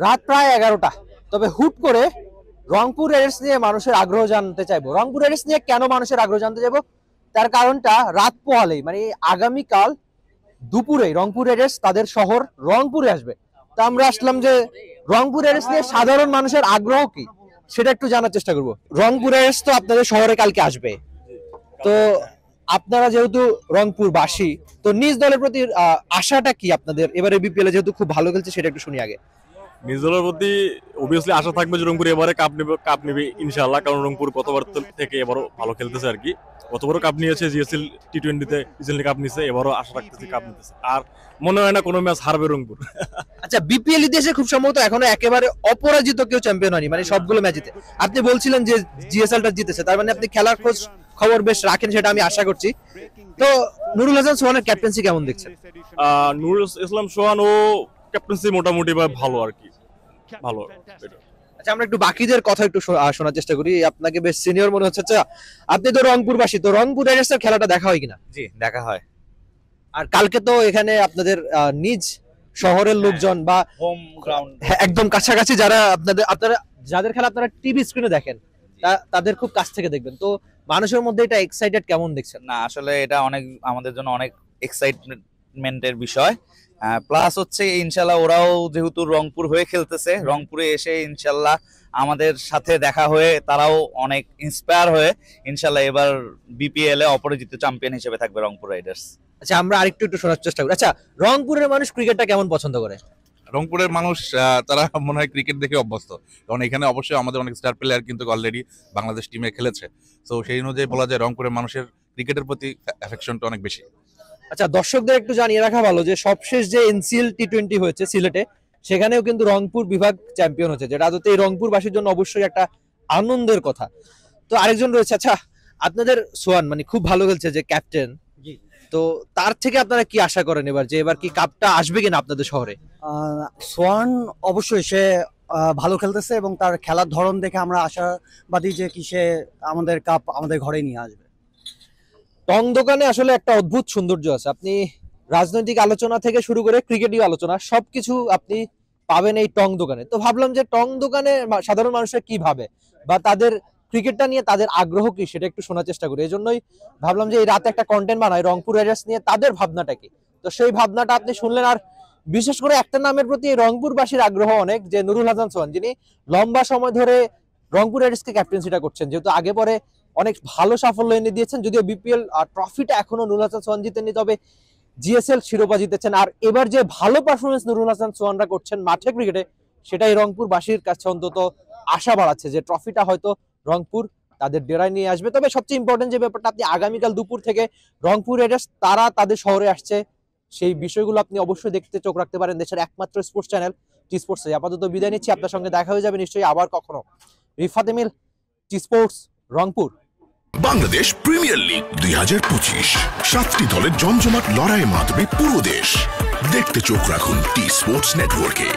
রাত প্রায় 11টা। তবে হুট করে রংপুর রাইডার্স নিয়ে মানুষের আগ্রহ জানতে চাইবো। রংপুর রাইডার্স নিয়ে কেন মানুষের আগ্রহ জানতে চাইবো, তার কারণটা রাত পোহালেই মানে আগামীকাল দুপুরে রংপুর রাইডার্স তাদের শহর রংপুরে আসবে। তো আমরা আসলাম যে রংপুর রাইডার্স নিয়ে সাধারণ মানুষের আগ্রহ কি সেটা একটু জানার চেষ্টা করব। রংপুর রাইডার্স তো আপনাদের শহরে কালকে আসবে, তো আপনারা যেহেতু রংপুরবাসী, তো নিজ দলের প্রতি আশাটা কি আপনাদের? এবারে বিপিএল এ যেহেতু খুব ভালো খেলছে সেটা একটু শুনি আগে। নিজ দলের প্রতি অবভিয়াসলি আশা থাকবে যে রংপুর এবারে কাপ নেবে ইনশাআল্লাহ, কারণ রংপুর গতবার থেকে এবারও ভালো খেলতেছে আর কি। গতবারও কাপ নিয়েছে, জিএসএল টি20-তে রিসেন্টলি কাপ নিয়েছে, এবারও আশা রাখতেছি কাপ নিতেছে। আর মনে হয় না কোনো ম্যাচ হারবে রংপুর। আচ্ছা, বিপিএল ইতিহাসে খুব সম্ভবত এখনো একেবারে অপরাজিত কেউ চ্যাম্পিয়ন হয়নি, মানে সবগুলো ম্যাচ জিতে। আপনি বলছিলেন যে জিএসএলটা জিতেছে, তার মানে আপনি খেলার খবর বেশ রাখেন, সেটা আমি আশা করছি। তো নুরুল হাসান সোহানের ক্যাপ্টেন্সি কেমন দেখছেন? নুরুল ইসলাম সোহান ও ক্যাপ্টেন্সি মোটামুটি ভালো আর কি, ভালো। আচ্ছা, আমরা একটু বাকিদের কথা একটু শোনার চেষ্টা করি। আপনাকে বেশ সিনিয়র মনে হচ্ছে। আচ্ছা, আপনি তো রংপুরবাসী, তো রংপুর রাইডার্সের খেলাটা দেখা হয় কিনা? জি, দেখা হয়। আর কালকে তো এখানে আপনাদের নিজ শহরের লোকজন বা হোম গ্রাউন্ড একদম কাছাকাছি যারা আপনারা যাদের খেলা আপনারা টিভি স্ক্রিনে দেখেন, তাদের খুব কাছ থেকে দেখবেন। তো মানুষের মধ্যে এটা এক্সাইটেড কেমন দেখছেন? না, আসলে এটা অনেক আমাদের জন্য অনেক এক্সাইটমেন্টের বিষয়। প্লাস হচ্ছে ইনশাল্লাহ ওরাও যেহেতু রংপুর হয়ে খেলতেছে, রংপুরে এসে ইনশাল্লাহ আমাদের সাথে দেখা হয়ে তারাও অনেক ইন্সপায়ার হয়ে ইনশাল্লাহ এবার বিপিএল এ অপরাজিত চ্যাম্পিয়ন হিসেবে থাকবে রংপুর রাইডার্স। আচ্ছা, আমরা আরেকটু একটু শোনার চেষ্টা করি। আচ্ছা, রংপুরের মানুষ ক্রিকেটটা কেমন পছন্দ করে? রংপুরের মানুষ তারা মনে হয় ক্রিকেট দেখে অভ্যস্ত, কারণ এখানে অবশ্যই আমাদের অনেক স্টার প্লেয়ার কিন্তু অলরেডি বাংলাদেশ টিমে খেলেছে। তো সেই অনুযায়ী বলা যায় রংপুরের মানুষের ক্রিকেটের প্রতি অ্যাফেকশনটা অনেক বেশি। আচ্ছা, দর্শকদের একটু জানিয়ে রাখা ভালো যে সবশেষ যে এনসিএল টি20 হয়েছে সিলেটে, সেখানেও কিন্তু রংপুর বিভাগ চ্যাম্পিয়ন হয়েছে, যেটা আদতে এই রংপুরবাসীর জন্য অবশ্যই একটা আনন্দের কথা। তো আরেকজন রয়েছে। আচ্ছা, আপনাদের সোহান মানে খুব ভালো খেলছে যে ক্যাপ্টেন, তো তার থেকে আপনারা কি আশা করেন এবার, যে এবার কি কাপটা আসবে কিনা আপনাদের শহরে? সোহান অবশ্যই সে ভালো খেলতেছে এবং তার খেলার ধরন দেখে আমরা আশাবাদী যে কি সে আমাদের কাপ আমাদের ঘরে নিয়ে আসবে। টং দোকানে আসলে একটা অদ্ভুত সৌন্দর্য আছে। আপনি রাজনৈতিক আলোচনা থেকে শুরু করে ক্রিকেটীয় আলোচনা সবকিছু আপনি পাবেন এই টং দোকানে। তো ভাবলাম যে টং দোকানে সাধারণ মানুষরা কি ভাবে বা তাদের ক্রিকেটটা নিয়ে তাদের আগ্রহ কি সেটা একটু শোনার চেষ্টা করি। এই জন্যই ভাবলাম যে এই রাতে একটা কন্টেন্ট বানাই রংপুর রাইডার্স নিয়ে, তাদের ভাবনাটা কি। তো সেই ভাবনাটা আপনি শুনলেন। আর বিশেষ করে একটা নামের প্রতি রংপুরবাসীর আগ্রহ অনেক, যে নুরুল হাসান সোহান, যিনি লম্বা সময় ধরে রংপুর রাইডার্সকে ক্যাপ্টেন্সিটা করছেন, যেহেতু আগে পরে অনেক ভালো সাফল্য এনে দিয়েছেন। যদিও বিপিএল ট্রফিটা এখনো নুরুল হাসান সোহান জিতেননি, তবে জিএসএল শিরোপা জিতেছেন। আর এবার যে ভালো পারফরমেন্স নুরুল হাসান সোহানরা করছেন মাঠে ক্রিকেটে, সেটাই রংপুরবাসীর কাছে অন্তত আশা বাড়াচ্ছে যে ট্রফিটা হয়তো রংপুর তাদের ডেরায় নিয়ে আসবে। তবে সবচেয়ে ইম্পর্টেন্ট যে ব্যাপারটা, আপনি আগামীকাল দুপুর থেকে রংপুর রাইডার্স তারা তাদের শহরে আসছে, সেই বিষয়গুলো আপনি অবশ্যই দেখতে চোখ রাখতে পারেন দেশের একমাত্র স্পোর্টস চ্যানেল টি স্পোর্টস। আপাতত বিদায় নিচ্ছি, আপনার সঙ্গে দেখা হয়ে যাবে নিশ্চয়ই আবার কখনো। Rifat Emil, T sports, Rangpur. Bangladesh premier league 2025, 7টি দলের জমজমাট লড়াইয়ের মাধ্যমে পুরো দেশ। দেখতে চোখ রাখুন টি স্পোর্টস নেটওয়ার্কে।